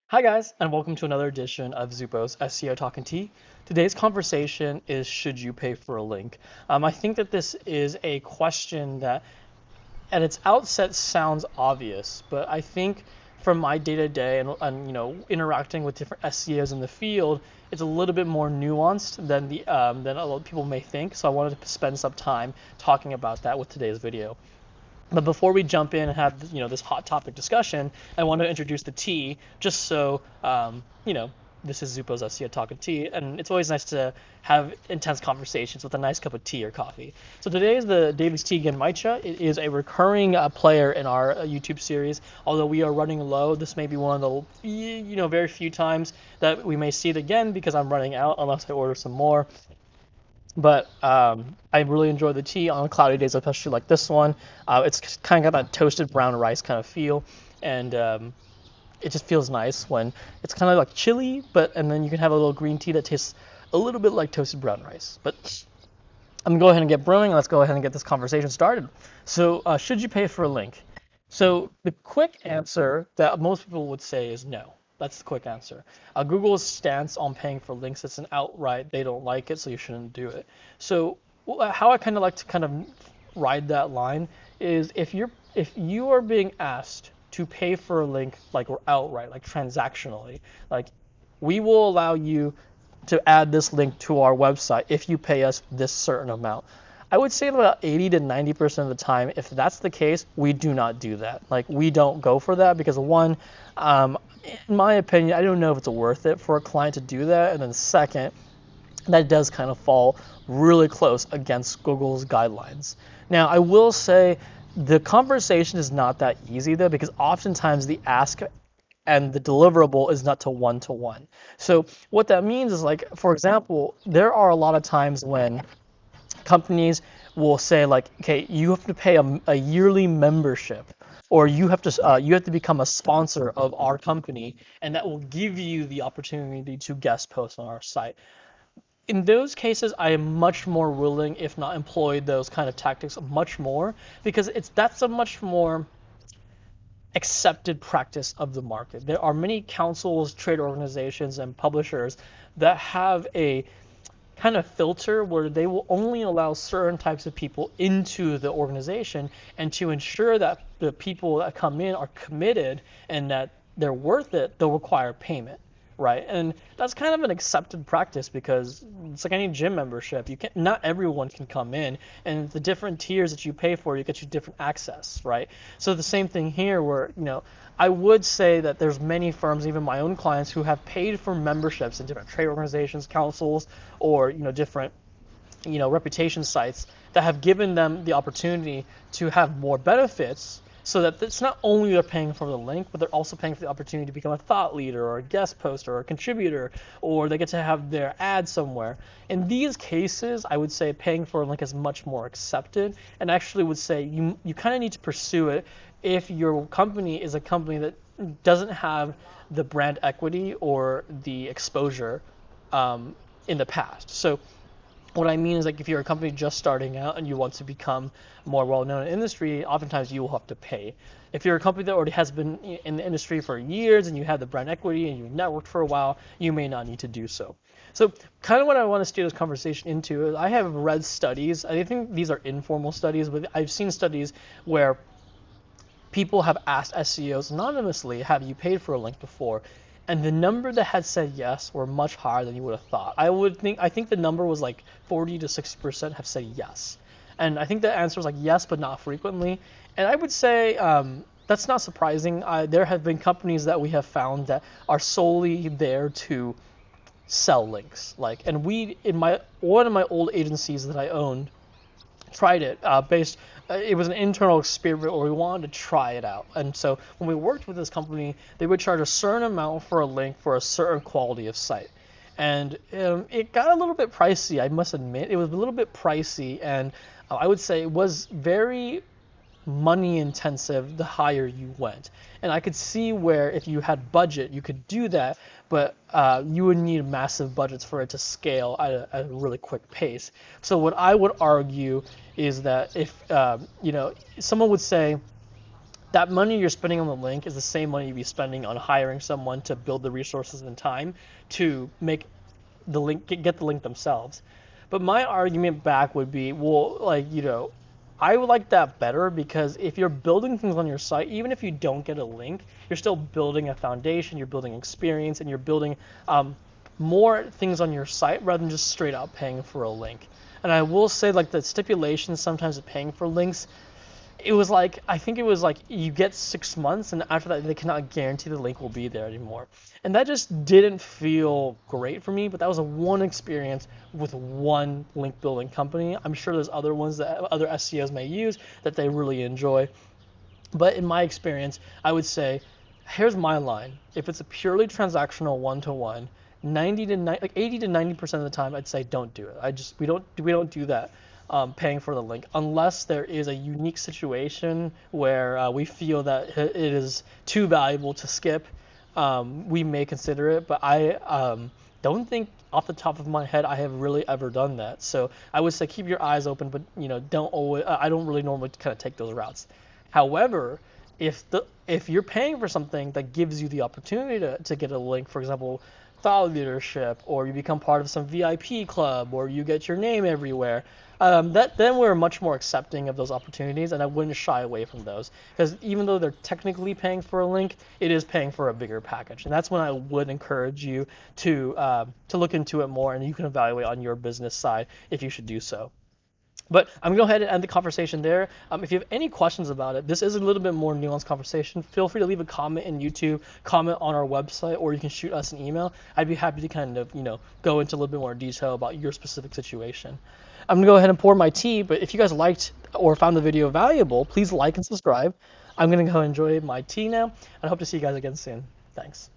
Hi guys, and welcome to another edition of Zupo's SEO Talking Tea. Today's conversation is should you pay for a link? I think that this is a question that at its outset sounds obvious, but I think from my day-to-day and interacting with different SEOs in the field, it's a little bit more nuanced than a lot of people may think. So I wanted to spend some time talking about that with today's video. But before we jump in and have this hot topic discussion, I want to introduce the tea, just so this is Zupo's SEO Talking Tea, and it's always nice to have intense conversations with a nice cup of tea or coffee. So today is the David's Tea Genmaicha. It is a recurring player in our YouTube series. Although we are running low, this may be one of the very few times that we may see it again because I'm running out unless I order some more. But I really enjoy the tea on cloudy days, especially like this one. It's kind of got that toasted brown rice kind of feel, and it just feels nice when it's kind of like chilly, and then you can have a little green tea that tastes a little bit like toasted brown rice. But I'm gonna go ahead and get brewing, and let's go ahead and get this conversation started. So, should you pay for a link? So the quick answer that most people would say is no. That's the quick answer. Google's stance on paying for links, it's an outright they don't like it, so you shouldn't do it. So how I kind of like to kind of ride that line is if you are being asked to pay for a link like outright, like transactionally, like we will allow you to add this link to our website if you pay us this certain amount. I would say about 80 to 90% of the time, if that's the case, we do not do that. Like, we don't go for that because, one, in my opinion, I don't know if it's worth it for a client to do that. And then, second, that does kind of fall really close against Google's guidelines. Now, I will say the conversation is not that easy, though, because oftentimes the ask and the deliverable is not to one. So what that means is, like, for example, there are a lot of times when companies will say, like, okay, you have to pay a yearly membership, or you have to become a sponsor of our company, and that will give you the opportunity to guest post on our site. In those cases, I am much more willing, if not employ those kind of tactics much more, because that's a much more accepted practice of the market. There are many councils, trade organizations, and publishers that have a kind of filter where they will only allow certain types of people into the organization, and to ensure that the people that come in are committed and that they're worth it, they'll require payment, right? And that's kind of an accepted practice because it's like any gym membership. Not everyone can come in, and the different tiers that you pay for, you get you different access, right? So the same thing here where, I would say that there's many firms, even my own clients, who have paid for memberships in different trade organizations, councils, or different reputation sites that have given them the opportunity to have more benefits, so that it's not only they're paying for the link, but they're also paying for the opportunity to become a thought leader or a guest poster or a contributor, or they get to have their ad somewhere. In these cases, I would say paying for a link is much more accepted, and actually would say you kind of need to pursue it if your company is a company that doesn't have the brand equity or the exposure in the past. So what I mean is, like, if you're a company just starting out and you want to become more well-known in the industry, oftentimes you will have to pay. If you're a company that already has been in the industry for years and you have the brand equity and you've networked for a while, you may not need to do so. So kind of what I want to steer this conversation into is I have read studies. I think these are informal studies, but I've seen studies where people have asked SEOs anonymously, have you paid for a link before? And the number that had said yes were much higher than you would have thought. I think the number was like 40 to 60% have said yes. And I think the answer was like yes, but not frequently. And I would say that's not surprising. There have been companies that we have found that are solely there to sell links. And one of my old agencies that I owned tried it it was an internal experiment where we wanted to try it out. And so when we worked with this company, they would charge a certain amount for a link for a certain quality of site. And it got a little bit pricey, I must admit. It was a little bit pricey, and I would say it was very money intensive the higher you went. And I could see where if you had budget, you could do that, but you would need massive budgets for it to scale at a really quick pace. So what I would argue is that if someone would say, that money you're spending on the link is the same money you'd be spending on hiring someone to build the resources and time to make the link, get the link themselves. But my argument back would be, well, like, I would like that better, because if you're building things on your site, even if you don't get a link, you're still building a foundation, you're building experience, and you're building more things on your site rather than just straight out paying for a link. And I will say, like, the stipulations sometimes of paying for links, I think it was like you get 6 months, and after that they cannot guarantee the link will be there anymore. And that just didn't feel great for me, but that was a one experience with one link building company. I'm sure there's other ones that other SEOs may use that they really enjoy. But in my experience, I would say, here's my line. If it's a purely transactional one-to-one, 80 to 90% of the time, I'd say don't do it. We don't do that. Paying for the link, unless there is a unique situation where we feel that it is too valuable to skip, we may consider it. But I don't think off the top of my head I have really ever done that. So I would say keep your eyes open, but don't always. I don't really normally kind of take those routes. However, if you're paying for something that gives you the opportunity to get a link, for example, thought leadership, or you become part of some VIP club, or you get your name everywhere, then we're much more accepting of those opportunities, and I wouldn't shy away from those, because even though they're technically paying for a link, it is paying for a bigger package, and that's when I would encourage you to look into it more, and you can evaluate on your business side if you should do so. But I'm going to go ahead and end the conversation there. If you have any questions about it, this is a little bit more nuanced conversation. Feel free to leave a comment in YouTube, comment on our website, or you can shoot us an email. I'd be happy to kind of, go into a little bit more detail about your specific situation. I'm going to go ahead and pour my tea, but if you guys liked or found the video valuable, please like and subscribe. I'm going to go enjoy my tea now, and I hope to see you guys again soon. Thanks.